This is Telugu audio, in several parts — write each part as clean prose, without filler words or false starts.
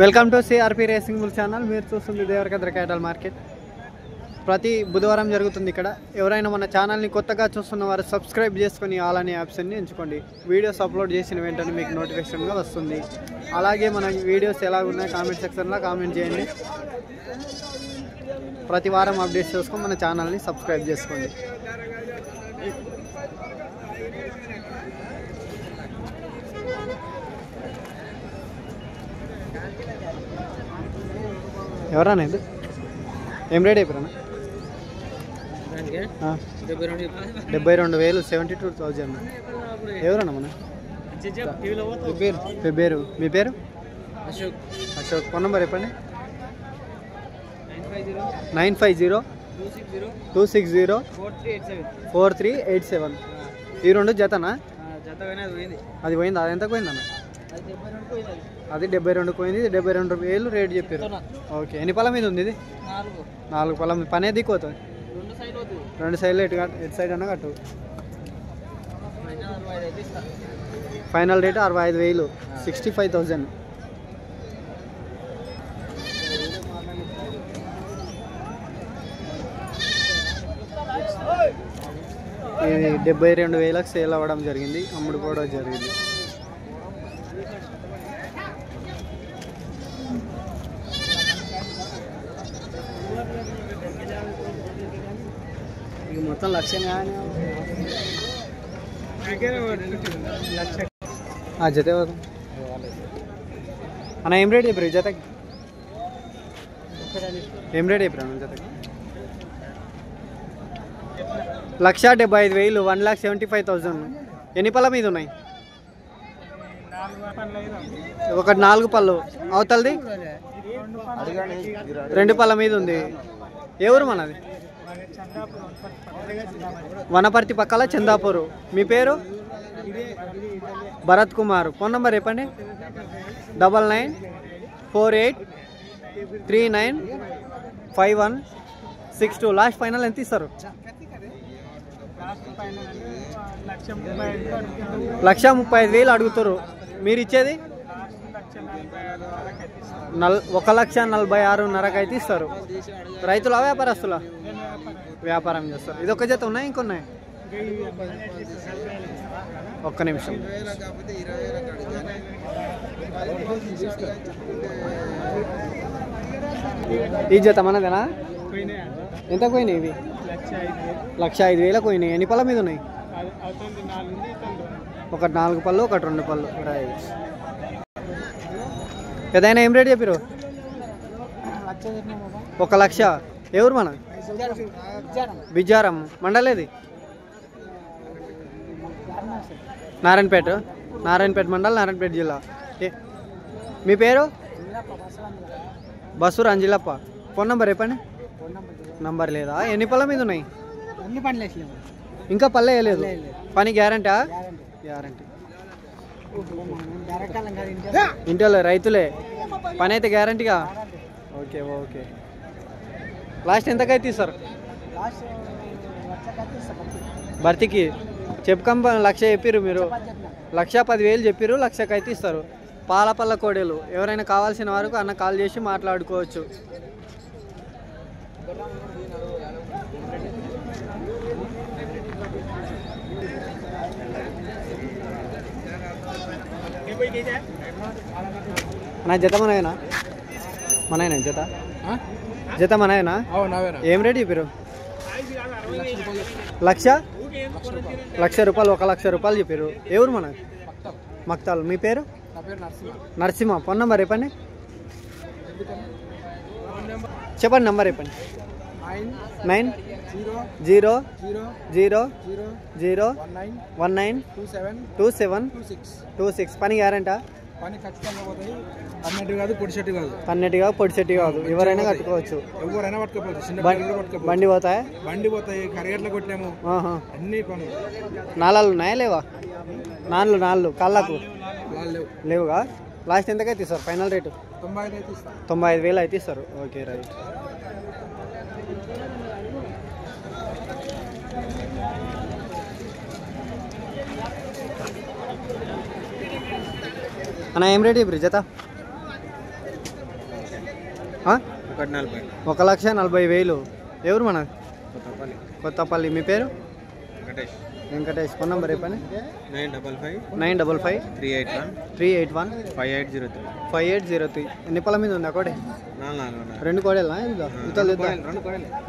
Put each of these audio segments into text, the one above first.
Welcome to CRP racing bull channel. మీరు చూస్తుంది దేవరకద్ర క్యాటల్ మార్కెట్. ప్రతి బుధవారం జరుగుతుంది ఇక్కడ. ఎవరైనా మన ఛానల్ని కొత్తగా చూస్తున్న వారు సబ్స్క్రైబ్ చేసుకొని ఆల్ అనే ఆప్షన్ని ఎంచుకోండి. వీడియోస్ అప్లోడ్ చేసిన వెంటనే మీకు నోటిఫికేషన్గా వస్తుంది. అలాగే మన వీడియోస్ ఎలా ఉన్నాయి కామెంట్ సెక్షన్లో కామెంట్ చేయండి. ప్రతి వారం అప్డేట్స్ చేసుకొని మన ఛానల్ని సబ్స్క్రైబ్ చేసుకోండి. ఎవరన్నా ఇది ఏం రేట్ అయిపోయినా? 72,000 72,000. ఎవరన్నా మన పేరు? మీ పేరు? అశోక్. ఫోన్ నెంబర్ చెప్పండి. 950-260-4387. ఈ రెండు జతనా? అది పోయింది. అది ఎంత పోయిందన్న? అది 72 పోయింది. ఇది 72,000 రేట్ చెప్పారు. ఓకే. ఎన్ని పళ్ళ మీద ఉంది ఇది? 4 పళ్ళ మీద. పనే దిక్కుపోతుంది. 2 సైడ్లు ఎటు సైడ్ అన్నా కట్టు. Final rate 65,000, 65,000. ఇది 72,000 సేల్ అవ్వడం జరిగింది, అమ్ముడు కూడా జరిగింది. ఇక మొత్తం లక్ష జత అన్న. ఏం రేట్ చెప్పారు జతకి? ఏం రేట్ చెప్పారు జతకి? 1,75,000, 1,75,000. ఎన్ని పళ్ళ మీద ఉన్నాయి? ఒకటి 4 పళ్ళు. అవతలది 2 పళ్ళ మీద ఉంది. ఏ ఊరు మనది? వనపర్తి పక్కల చందాపూర్. మీ పేరు? భరత్ కుమార్. ఫోన్ నెంబర్ చెప్పండి. 9948395162. లాస్ట్ ఫైనల్ ఎంత ఇస్తారు? 1,35,000 అడుగుతారు. మీరు ఇచ్చేది 1,46,500 అయితే ఇస్తారు. రైతుల వ్యాపారస్తుల? వ్యాపారం చేస్తారు. ఇది ఒక జత ఉన్నాయి, ఇంకొన్నాయి? ఒక్క నిమిషం. ఈ జత మనదేనా? ఎంత పోయినాయి ఇవి? 1,05,000 పోయినాయి. ఎన్ని పళ్ళ మీద ఉన్నాయి? ఒకటి 4 పళ్ళు, ఒకటి 2 పళ్ళు. ఏదైనా ఏం రేట్ చెప్పారు? 1,00,000. ఎవరు మన? బిజ్జారం. మండలేది? నారాయణపేట మండల్, నారాయణపేట జిల్లా. మీ పేరు? బస్సు రంజిలప్ప. ఫోన్ నెంబర్ చెప్పండి. నంబర్ లేదా? ఎన్ని పళ్ళ మీద ఉన్నాయి? ఇంకా పల్లె వేయలేదు. పని గ్యారంటీ? గ్యారంటీ. ఇంట్లో రైతులే. పని అయితే గ్యారంటీగా? ఓకే. లాస్ట్ ఎంతకైతే ఇస్తారు? భర్తీకి చెప్పుకం 1,00,000 చెప్పారు మీరు. 1,10,000 చెప్పారు. 1,00,000 అయితే ఇస్తారు. పాలపల్ల కోడేలు. ఎవరైనా కావాల్సిన వారికి అన్న కాల్ చేసి మాట్లాడుకోవచ్చు. నా జత మనయేనా? జత మనయేనా? ఏం రేట్ చెప్పారు? 1,00,000 రూపాయలు. 1,00,000 చెప్పారు. ఎవరు మన? మక్తాలు. మీ పేరు? నరసింహ. ఫోన్ నెంబర్ చెప్పండి. నంబర్ చెప్పండి. 900192726. పని గ్యారంటా? పని ఖచ్చితంగా పోతాయి. అన్నట్టు కాదు, పొడి చెట్టు కాదు. ఎవరైనా కట్టుకోవచ్చు. ఎవరైనా పట్టుకోవచ్చు. బండి పోతాయి. కరిగట్ల కొట్టాము. అన్ని పనులు. నాలాలు ఉన్నాయా లేవా? నాలుగు కళ్ళకు లేవుగా. లాస్ట్ ఎంతకైతే ఇస్తారు? ఫైనల్ రేటు 95,000 అయితే ఇస్తారు. Okay, right. అన్న ఏం రేట్ ఇప్పుడు జత? 1,40,000. ఎవరు మన కొత్తపల్లి. మీ పేరు? వెంకటేష్. ఫోన్ నెంబర్ చెప్పండి. 955 381 5803. ఎన్ని పళ్ళ మీద ఉంది? ఒకటి 2 కోడేలా?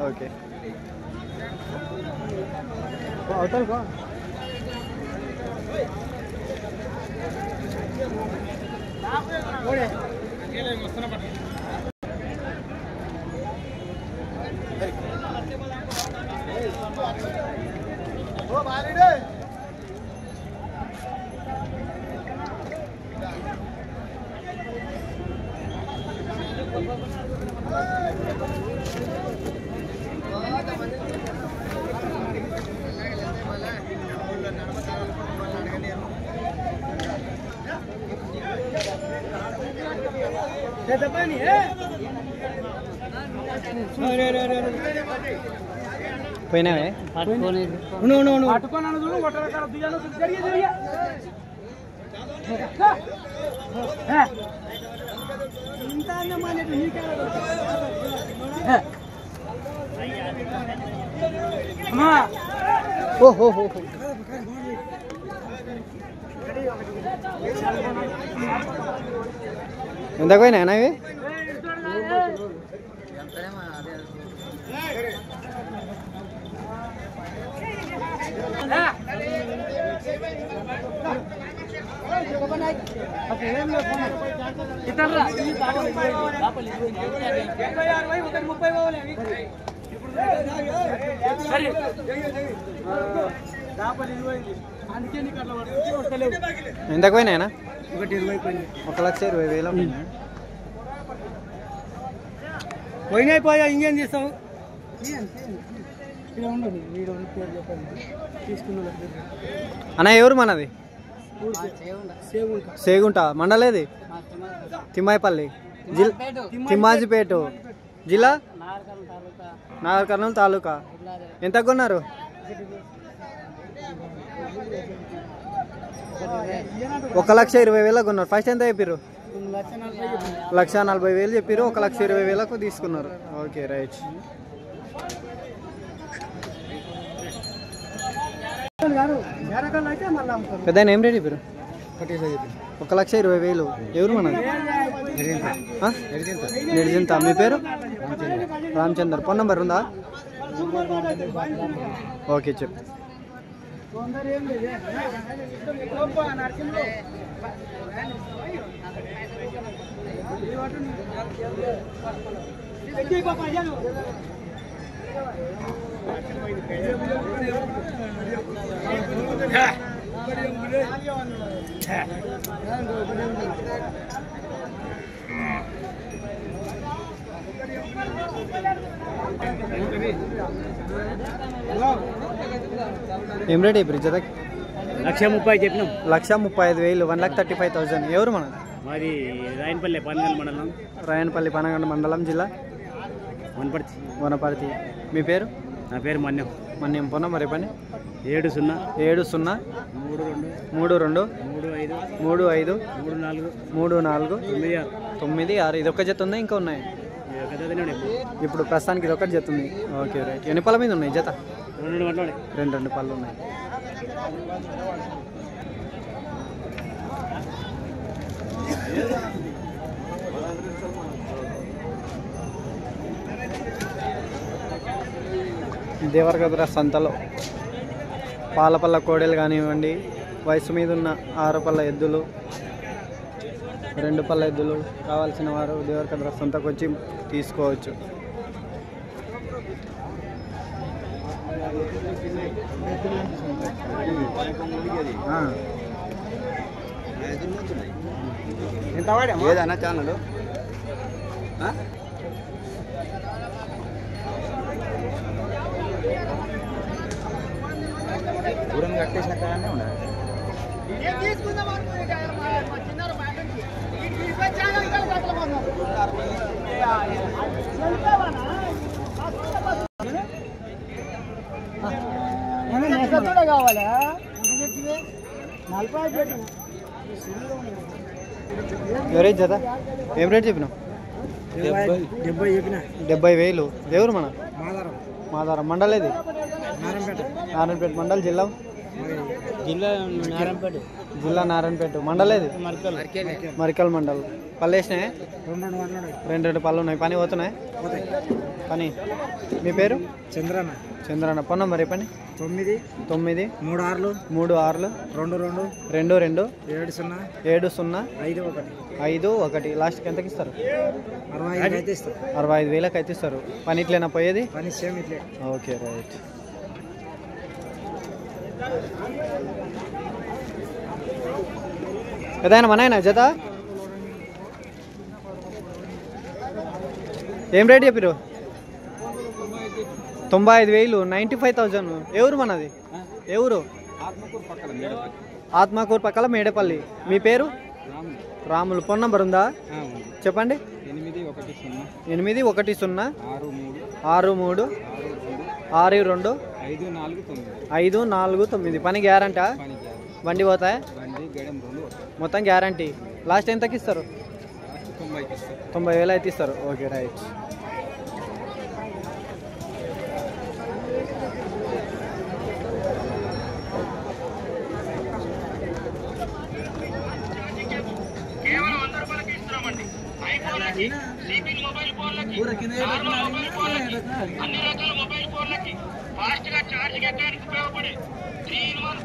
ఓకే. అవుతాను. పోయినావే ఓహో. ఎంతకు పోయినా ఇవి? ఎంతకు పోయినా? 1,20,000 పోయినా. ఇంకేం చేస్తావు? అన్న ఎవరు మనది? సేగుంట. మండలేది? తిమ్మాయిపల్లి. తిమ్మాజిపేట. జిల్లా నాగర్ కర్నూలు తాలూకా. ఎంత కొన్నారు? 1,20,000 కొన్నారు. ఫస్ట్ ఎంత చెప్పారు? 1,40,000 చెప్పారు. 1,20,000 తీసుకున్నారు. Okay right. పెద్ద ఏం రేట్ చెప్పారు? 1,20,000. ఎవరు మనది? నిర్జింత. మీ పేరు? రామచందర్. ఫోన్ నెంబర్ ఉందా? ఓకే చెప్పు. ఏం రేట్ ఇప్పుడు జతకి? 1,30,000 చెప్పినాం. 1,35,000. 1,35,000. ఎవరు మన? మాది రాయనపల్లి పనగండ మండలం. రాయనపల్లి పనగండ మండలం. జిల్లా వనపర్తి. మీ పేరు? నా పేరు మన్యం. ఫోన్ నెంబర్ చెప్పండి. 70 32 32 35 34 96. ఇది ఒక్క జత ఉందా? ఇంకా ఉన్నాయి? ఇప్పుడు ప్రస్తుతానికి ఇది ఒక్కటి జత ఉంది. Okay right. ఎన్ని పళ్ళ మీద ఉన్నాయి జత? 2 పళ్ళు ఉన్నాయి. దేవరగద్ర సంతలో పాలపల్ల కోడెలు కానివ్వండి, వయసు మీద ఉన్న 6 పళ్ళ ఎద్దులు, 2 పళ్ళ ఎద్దులు కావాల్సిన వారు దేవరగద్ర సంతకు వచ్చి తీసుకోవచ్చు. ఏదన్నా ఛానల్ దూరం కట్టేసిన కాడనే ఉండాలి. కావాలా? ఎవరైతే జత ఏం రేట్ చెప్పినావు? 70,000 ఎవరు మన మాదారం మండలేది నారాయణపేట మండల్ జిల్లా నారాయణపేట మండలేది మరికల్ మండల్ పళ్ళు వేసినాయి 2 పళ్ళు ఉన్నాయి పని పోతున్నాయి పని మీ పేరు చంద్రన్న ఫోన్ నంబర్ చెప్పండి 9 3 6 22 70 51 లాస్ట్కి ఎంతకి ఇస్తారు 65,000 అయితే ఇస్తారు పని ఇట్లేనా పోయేది ఓకే రైట్ ఏదైనా మనైనా జత ఏం రేట్ చెప్పారు 95,000 95,000 ఎవరు మనది ఎవరు ఆత్మకూరు పక్కల మేడపల్లి మీ పేరు రాములు ఫోన్ నంబర్ ఉందా చెప్పండి 810 63 62 549 పని గ్యారంటా బండి పోతాయి మొత్తం గ్యారంటీ లాస్ట్ ఎంతకి ఇస్తారు 90,000 అయితే ఇస్తారు ఓకే రైట్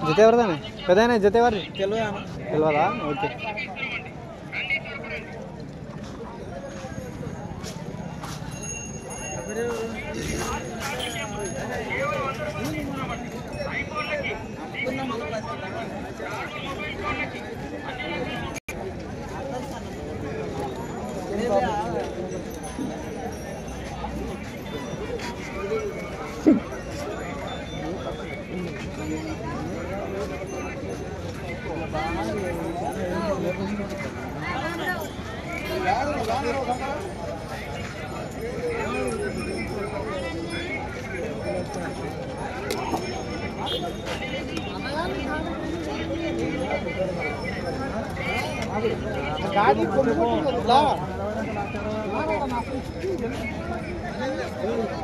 జత ఎవరిదానే పెద్దనే జత ఎవరి తెలియదా ఓకే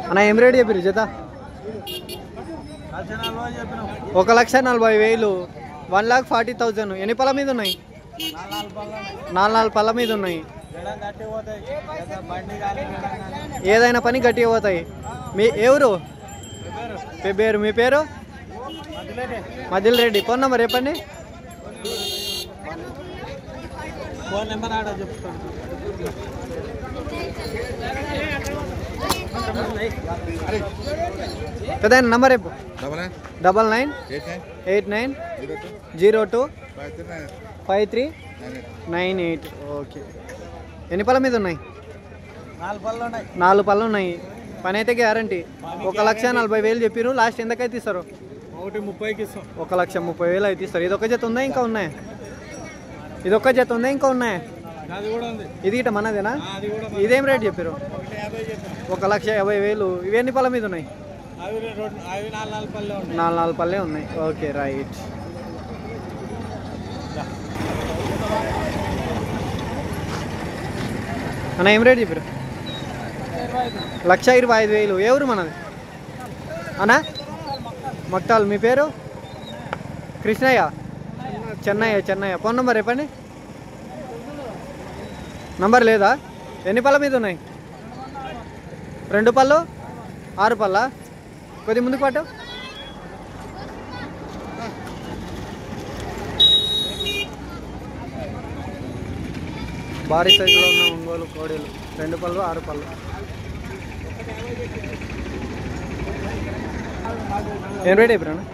అన్న ఏం రేట్ చెప్పారు జత 1,40,000 1,40,000 ఎన్ని పళ్ళ మీద ఉన్నాయి 4 పళ్ళ మీద ఉన్నాయి ఏదైనా పని గట్టిగా పోతాయి మీ ఎవరు పేరు మీ పేరు మదిల్ రెడ్డి ఫోన్ నెంబర్ చెప్పండి పెద్ద నంబర్ చెప్పు 9989025398 ఓకే ఎన్ని పళ్ళ మీద ఉన్నాయి 4 పళ్ళు ఉన్నాయి పని అయితే గ్యారంటీ 1,40,000 చెప్పారు లాస్ట్ ఎంతకైతే ఇస్తారు 1,30,000 అయితే ఇస్తారు ఇది ఒక జత ఉందా ఇంకా ఉన్నాయి ఇది ఒక్క జత ఉందా ఇంకా ఉన్నాయి ఇది ఇట మనదేనా ఇదేం రేట్ చెప్పారు 1,50,000 ఇవి ఎన్ని పళ్ళ మీద ఉన్నాయి 4 పళ్ళే ఉన్నాయి ఓకే రైట్ అన్న ఏం రేట్ చెప్పారు 1,25,000 ఎవరు మనది అన్నా మక్తాల్ మీ పేరు కృష్ణయ్య చెన్నయ్య ఫోన్ నెంబర్ చెప్పండి నంబర్ లేదా ఎన్ని పళ్ళ మీద ఉన్నాయి 2 పళ్ళు 6 పళ్ళ కొద్ది ముందుకు పాటు భారీ సైజులో ఉన్న ఒంగోలు కోడీలు 2 పళ్ళు 6 పళ్ళు ఏం రేట్ అయిపోయినా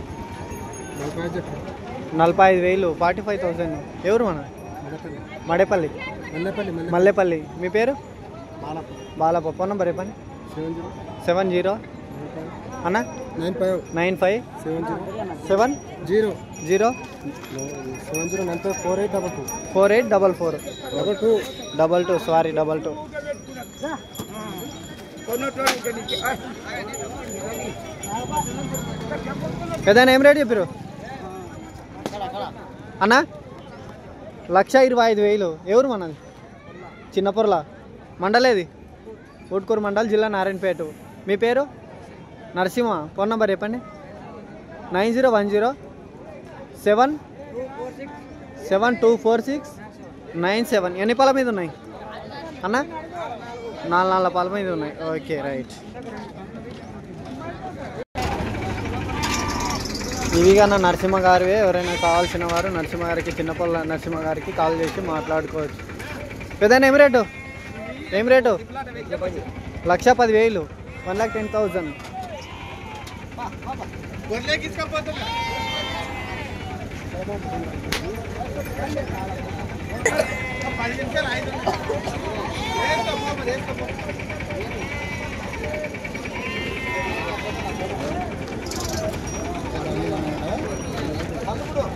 45,000 45,000 ఎవరు మన మల్లెపల్లి మీ పేరు బాలప్ప ఫోన్ నెంబర్ చెప్పండి 70 అన్న 95704844 సారీ 22 పెద్దనా ఏం రేట్ చెప్పారు అన్న 1,25,000 ఎవరు మనది చిన్నపొరల మండలేది ఊట్కూరు మండల్ జిల్లా నారాయణపేట. మీ పేరు? నరసింహ. ఫోన్ నెంబర్ చెప్పండి. 9010724697. ఎన్ని పాల మీద ఉన్నాయి అన్న? 4 పాల మీద ఉన్నాయి. Okay right. ఇవిగా నా నరసింహ గారివే. ఎవరైనా కావాల్సిన వారు నరసింహ గారికి, చిన్నపల్ల నరసింహ గారికి కాల్ చేసి మాట్లాడుకోవచ్చు. పెద్దయినా ఏం రేటు? 1,10,000. 1,10,000.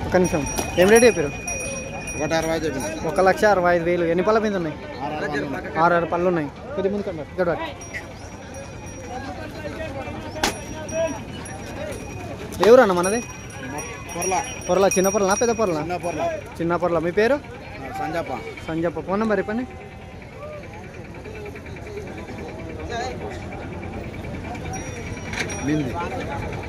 ఒక నిమిషం. ఏం రేట్ చెప్పారు? 1,65,000. ఎన్ని పళ్ళ మీద ఉన్నాయి? 6 పళ్ళు ఉన్నాయి. కొద్ది ముందు కంటారు ఇక్కడ. ఎవరన్న మనది? పొరలా. చిన్న పొరలా పెద్ద పొరలా? చిన్న పొరలా. మీ పేరు? సంజప్ప. ఫోన్ నెంబర్ చెప్పండి.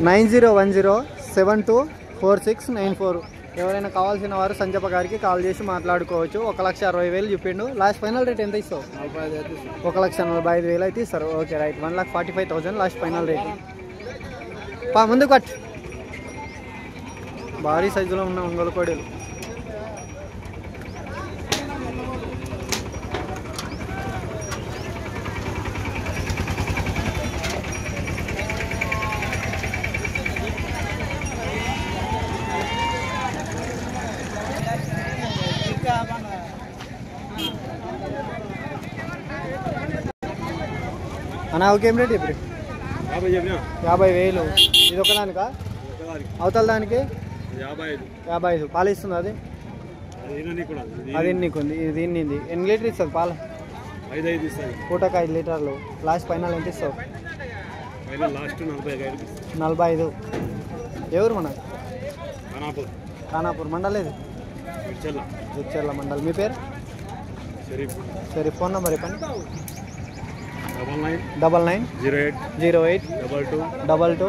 9010724694. ఎవరైనా కావాల్సిన వారు సంజప్ప గారికి కాల్ చేసి మాట్లాడుకోవచ్చు. 1,60,000 చెప్పిండు. లాస్ట్ ఫైనల్ రేట్ ఎంత ఇస్తావు? 1,45,000 అయితే ఇస్తారు. Okay right. 1,45,000 last final rate. ముందు కట్. భారీ సైజులో ఉన్న ఒంగోలు కోడీలు. అన్నా ఓకే. ఏం రేట్ ఇప్పుడు? 50,000. ఇది ఒకదానికా? అవతల దానికి 55. పాలు ఇస్తుంది అది? అది నీకు ఉంది. ఇది దీన్ని ఎన్ని లీటర్ ఇస్తుంది పాలు? 5 లీటర్లు. లాస్ట్ ఫైనల్ ఎంత ఇస్తావు? 45. ఎవరు మన? ఖానాపూర్ మండల్. ఇది జడ్చర్ల మండల్. మీ పేరు? సరే. ఫోన్ నెంబర్ చెప్పండి. 9908227125.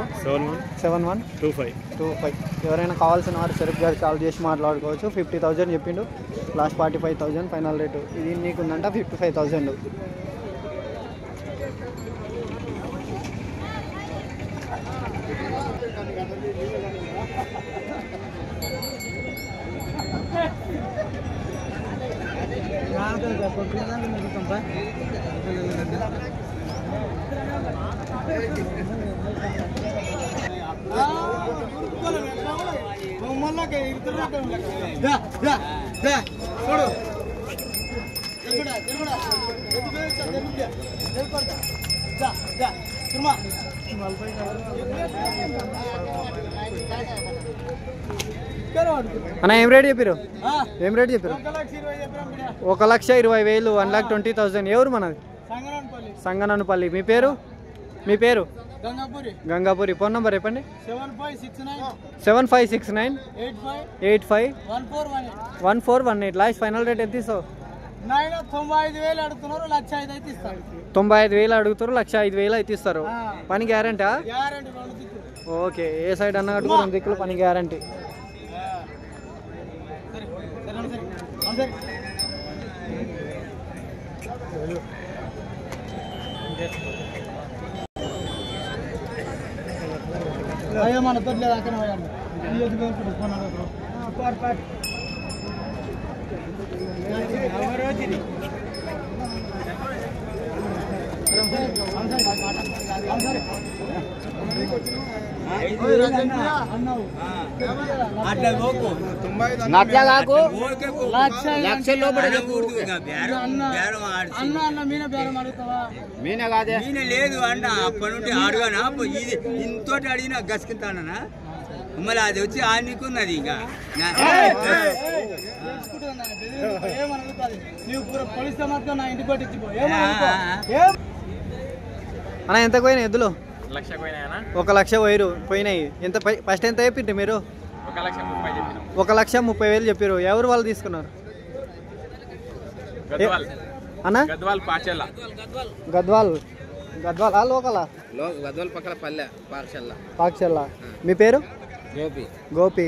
ఎవరైనా కావాల్సిన వారు షరీఫ్ గారికి కాల్ చేసి మాట్లాడుకోవచ్చు. 50,000 చెప్పిండు. Last 45,000 final rate. ఇది నీకు ఉందంట 55,000. అన్న ఏం రేట్ చెప్పారు? 1,20,000. 1,20,000. ఎవరు మనది? సంగనపల్లి. మీ పేరు? గంగాపురి. ఫోన్ నెంబర్ చెప్పండి. 7569851418. లాస్ట్ ఫైనల్ రేట్ ఎంత ఇస్తావు? 95,000 అడుగుతున్నారు. 1,05,000 అయితే ఇస్తారు. 95,000 అడుగుతారు. 1,05,000 అయితే ఇస్తారు. పని గ్యారంటీ? ఓకే. ఏ సైడ్ అన్న కట్టుకో 2 దిక్కులు పని గ్యారంటీ. అయ్యో మన తొట్లేదు అక్కడ లేదు అన్న అప్పటి నుండి అడుగానా ఇంతోటి అడిగినా గసుకుంటానా మళ్ళీ అది వచ్చి ఆనుకున్నది. ఇంకా అన్న ఎంత పోయినాయి ఎద్దులు? 1,00,000 పోయినాయి. ఎంత ఫస్ట్ ఎంత చెప్పింది మీరు? 1,30,000 చెప్పారు. ఎవరు వాళ్ళు తీసుకున్నారు అన్న? గద్వాల్. గద్వాలా లోకలా గద్వాల పక్కన పల్లె పాక్షల్లా. మీ పేరు? గోపి. గోపి.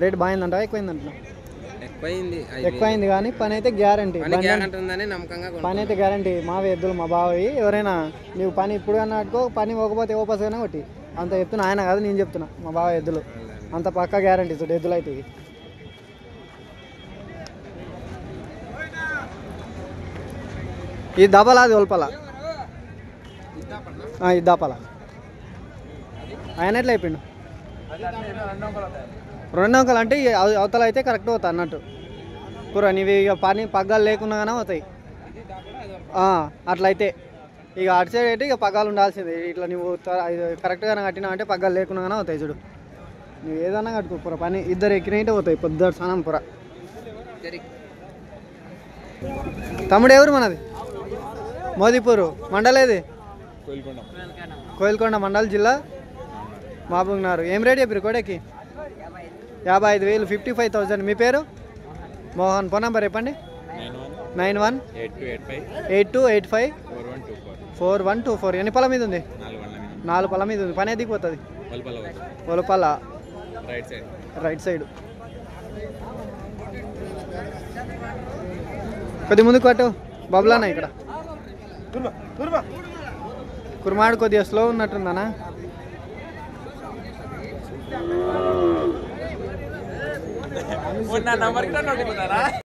రేట్ బాగుందంట ఎక్కువైందంట? ఎక్కువైంది కానీ పని అయితే గ్యారంటీ. పని అయితే గ్యారంటీ. మావి ఎద్దులు మా బావి. ఎవరైనా నీవు పని ఇప్పుడు కన్నా అట్టుకో, పని పోకపోతే ఓపస్ కానీ ఒకటి అంత చెప్తున్నా. ఆయన కాదు నేను చెప్తున్నా, మా బావ ఎద్దులు అంత పక్కా గ్యారంటీ చూడు ఎద్దులు అయితే. ఇది దబలా అది ఒల్పల ఇద్దాపల. ఆయన ఎట్లా అయిపోయిండు? 2 అంకలు అంటే అవతల అయితే కరెక్ట్ అవుతా అన్నట్టు. కూర నీవి ఇక పని పగ్గాలు లేకున్నా కానీ అవుతాయి అట్లయితే. ఇక అటు సైడ్ అయితే ఇక పగ్గాలు ఉండాల్సిందే. ఇట్లా నువ్వు కరెక్ట్గా కట్టినా అంటే పగ్గాలు లేకున్నా కానీ అవుతాయి చూడు. నువ్వు ఏదన్నా కట్టుకో కూర పని ఇద్దరు ఎక్కినట్టే పోతాయి పొద్దుట స్నానం కూర. తమ్ముడు ఎవరు మనది? మోదీపూరు మండలేది? కోయిల్కొండ మండల్ జిల్లా మహబూబ్నగర్. ఏం రేట్ చెప్పారు కోడకి? 55,000 55,000. మీ పేరు? మోహన్. ఫోన్ నెంబర్ చెప్పండి. 9182854124. ఎన్ని పళ్ళ మీద ఉంది? 4 పళ్ళ మీద ఉంది. పని దిగిపోతుంది. ఒలపల్ల రైట్ సైడ్. కొద్ది ముందుకు పట్టు బబులానా. ఇక్కడ కుర్మాడు కొద్దిగా స్లో ఉన్నట్టుందనా?